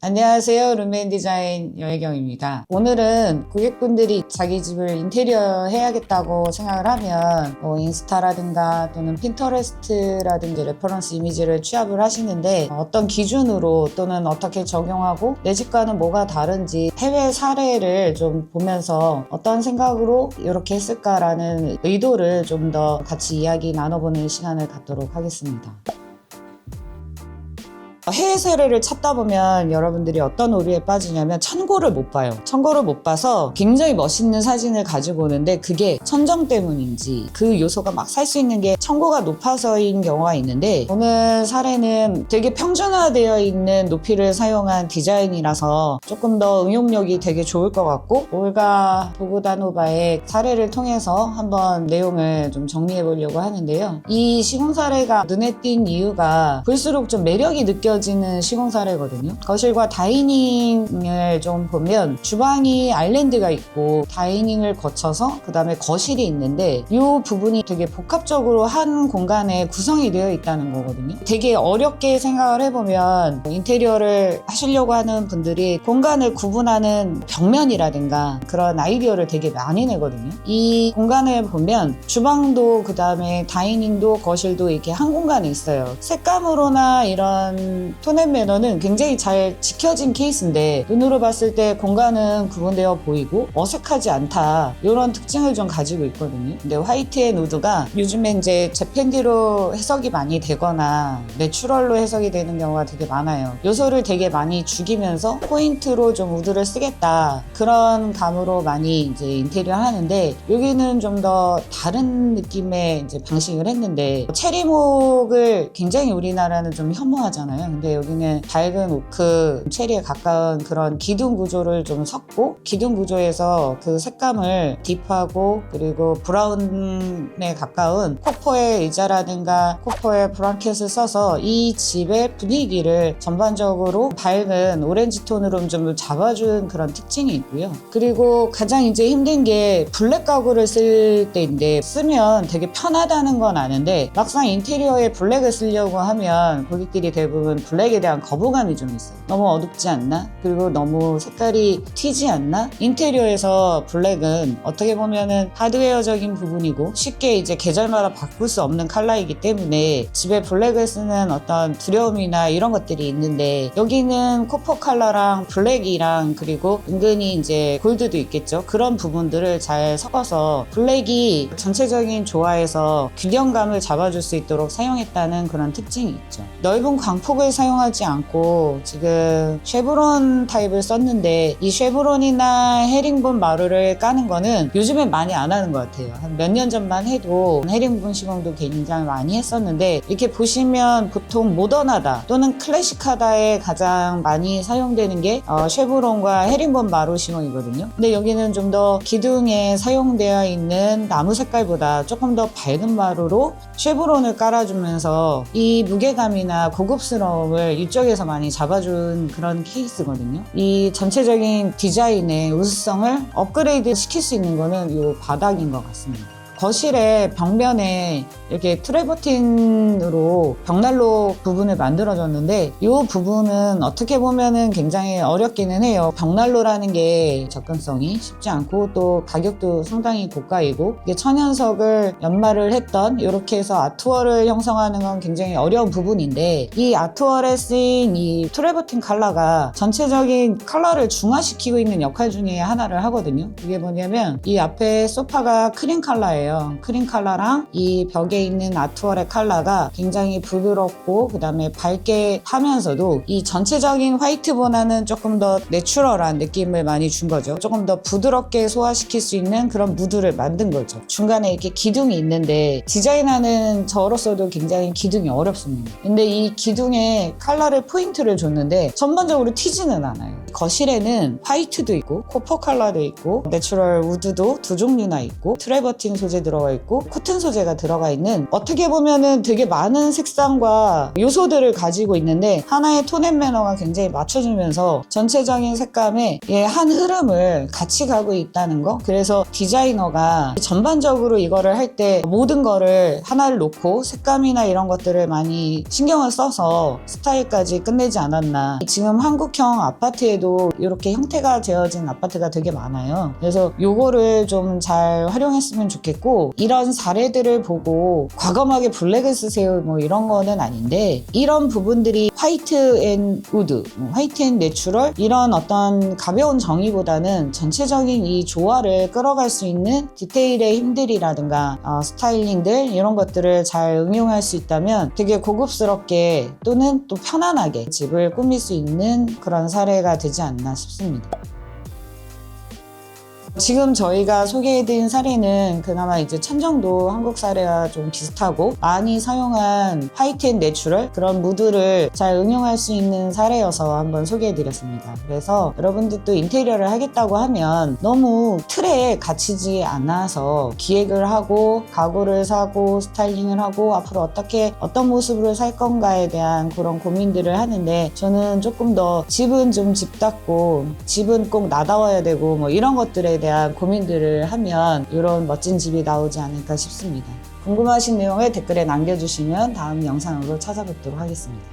안녕하세요. 룸메인 디자인 여혜경입니다. 오늘은 고객분들이 자기 집을 인테리어 해야겠다고 생각을 하면 인스타라든가 또는 핀터레스트라든지 레퍼런스 이미지를 취합을 하시는데 어떤 기준으로 또는 어떻게 적용하고 내 집과는 뭐가 다른지 해외 사례를 좀 보면서 어떤 생각으로 이렇게 했을까라는 의도를 좀 더 같이 이야기 나눠보는 시간을 갖도록 하겠습니다. 해외 사례를 찾다 보면 여러분들이 어떤 오류에 빠지냐면 천고를 못 봐요. 천고를 못 봐서 굉장히 멋있는 사진을 가지고 오는데 그게 천정 때문인지 그 요소가 막 살 수 있는 게 천고가 높아서인 경우가 있는데, 오늘 사례는 되게 평준화되어 있는 높이를 사용한 디자인이라서 조금 더 응용력이 되게 좋을 것 같고, 올가 보그다노바의 사례를 통해서 한번 내용을 좀 정리해 보려고 하는데요. 이 시공 사례가 눈에 띈 이유가 볼수록 좀 매력이 느껴지는 시공 사례거든요. 거실과 다이닝을 좀 보면 주방이 아일랜드가 있고 다이닝을 거쳐서 그 다음에 거실이 있는데 이 부분이 되게 복합적으로 한 공간에 구성이 되어 있다는 거거든요. 되게 어렵게 생각을 해보면 인테리어를 하시려고 하는 분들이 공간을 구분하는 벽면이라든가 그런 아이디어를 되게 많이 내거든요. 이 공간을 보면 주방도 그 다음에 다이닝도 거실도 이렇게 한 공간에 있어요. 색감으로나 이런 톤 앤 매너는 굉장히 잘 지켜진 케이스인데 눈으로 봤을 때 공간은 구분되어 보이고 어색하지 않다, 이런 특징을 좀 가지고 있거든요. 근데 화이트 앤 우드가 요즘에 이제 제펜디로 해석이 많이 되거나 내추럴로 해석이 되는 경우가 되게 많아요. 요소를 되게 많이 죽이면서 포인트로 좀 우드를 쓰겠다, 그런 감으로 많이 이제 인테리어 하는데 여기는 좀 더 다른 느낌의 이제 방식을 했는데, 체리목을 굉장히 우리나라는 좀 혐오하잖아요. 근데 여기는 밝은 오크, 체리에 가까운 그런 기둥 구조를 좀 섞고, 기둥 구조에서 그 색감을 딥하고 그리고 브라운에 가까운 코퍼의 의자라든가 코퍼의 브랑켓을 써서 이 집의 분위기를 전반적으로 밝은 오렌지 톤으로 좀 잡아준 그런 특징이 있고요. 그리고 가장 이제 힘든 게 블랙 가구를 쓸 때인데, 쓰면 되게 편하다는 건 아는데 막상 인테리어에 블랙을 쓰려고 하면 고객들이 대부분 블랙에 대한 거부감이 좀 있어요. 너무 어둡지 않나? 그리고 너무 색깔이 튀지 않나? 인테리어에서 블랙은 어떻게 보면은 하드웨어적인 부분이고 쉽게 이제 계절마다 바꿀 수 없는 컬러이기 때문에 집에 블랙을 쓰는 어떤 두려움이나 이런 것들이 있는데, 여기는 코퍼 컬러랑 블랙이랑 그리고 은근히 이제 골드도 있겠죠. 그런 부분들을 잘 섞어서 블랙이 전체적인 조화에서 균형감을 잡아줄 수 있도록 사용했다는 그런 특징이 있죠. 넓은 광폭을 사용하지 않고 지금 쉐브론 타입을 썼는데, 이 쉐브론이나 헤링본 마루를 까는 거는 요즘엔 많이 안 하는 것 같아요. 한 몇 년 전만 해도 헤링본 시공도 굉장히 많이 했었는데, 이렇게 보시면 보통 모던하다 또는 클래식하다에 가장 많이 사용되는 게 쉐브론과 헤링본 마루 시공이거든요. 근데 여기는 좀 더 기둥에 사용되어 있는 나무 색깔보다 조금 더 밝은 마루로 쉐브론을 깔아주면서 이 무게감이나 고급스러움을 이쪽에서 많이 잡아준 그런 케이스거든요. 이 전체적인 디자인의 우수성을 업그레이드 시킬 수 있는 거는 이 바닥인 것 같습니다. 거실의 벽면에 이렇게 트래버틴으로 벽난로 부분을 만들어줬는데, 이 부분은 어떻게 보면은 굉장히 어렵기는 해요. 벽난로라는 게 접근성이 쉽지 않고 또 가격도 상당히 고가이고, 이게 천연석을 연마를 했던 이렇게 해서 아트월을 형성하는 건 굉장히 어려운 부분인데, 이 아트월에 쓰인 이 트래버틴 컬러가 전체적인 컬러를 중화시키고 있는 역할 중에 하나를 하거든요. 이게 뭐냐면 이 앞에 소파가 크림 컬러예요. 크림 컬러랑 이 벽에 있는 아트월의 컬러가 굉장히 부드럽고 그 다음에 밝게 하면서도 이 전체적인 화이트보다는 조금 더 내추럴한 느낌을 많이 준 거죠. 조금 더 부드럽게 소화시킬 수 있는 그런 무드를 만든 거죠. 중간에 이렇게 기둥이 있는데 디자인하는 저로서도 굉장히 기둥이 어렵습니다. 근데 이 기둥에 컬러를 포인트를 줬는데 전반적으로 튀지는 않아요. 거실에는 화이트도 있고 코퍼 컬러도 있고 내추럴 우드도 두 종류나 있고 트래버틴 소재 소재 들어가 있고 코튼 소재가 들어가 있는, 어떻게 보면은 되게 많은 색상과 요소들을 가지고 있는데 하나의 톤 앤 매너가 굉장히 맞춰주면서 전체적인 색감의 한 흐름을 같이 가고 있다는 거. 그래서 디자이너가 전반적으로 이거를 할 때 모든 거를 하나를 놓고 색감이나 이런 것들을 많이 신경을 써서 스타일까지 끝내지 않았나. 지금 한국형 아파트에도 이렇게 형태가 되어진 아파트가 되게 많아요. 그래서 요거를 좀 잘 활용했으면 좋겠고, 이런 사례들을 보고 과감하게 블랙을 쓰세요 뭐 이런 거는 아닌데, 이런 부분들이 화이트 앤 우드, 화이트 앤 내추럴, 이런 어떤 가벼운 정의보다는 전체적인 이 조화를 끌어갈 수 있는 디테일의 힘들이라든가 스타일링들, 이런 것들을 잘 응용할 수 있다면 되게 고급스럽게 또는 또 편안하게 집을 꾸밀 수 있는 그런 사례가 되지 않나 싶습니다. 지금 저희가 소개해드린 사례는 그나마 이제 천정도 한국 사례와 좀 비슷하고 많이 사용한 화이트 앤 내추럴, 그런 무드를 잘 응용할 수 있는 사례여서 한번 소개해드렸습니다. 그래서 여러분들도 인테리어를 하겠다고 하면 너무 틀에 갇히지 않아서 기획을 하고 가구를 사고 스타일링을 하고 앞으로 어떻게 어떤 모습으로 살 건가에 대한 그런 고민들을 하는데, 저는 조금 더 집은 좀 집답고 집은 꼭 나다워야 되고 뭐 이런 것들에 대한 고민들을 하면 이런 멋진 집이 나오지 않을까 싶습니다. 궁금하신 내용을 댓글에 남겨주시면 다음 영상으로 찾아뵙도록 하겠습니다.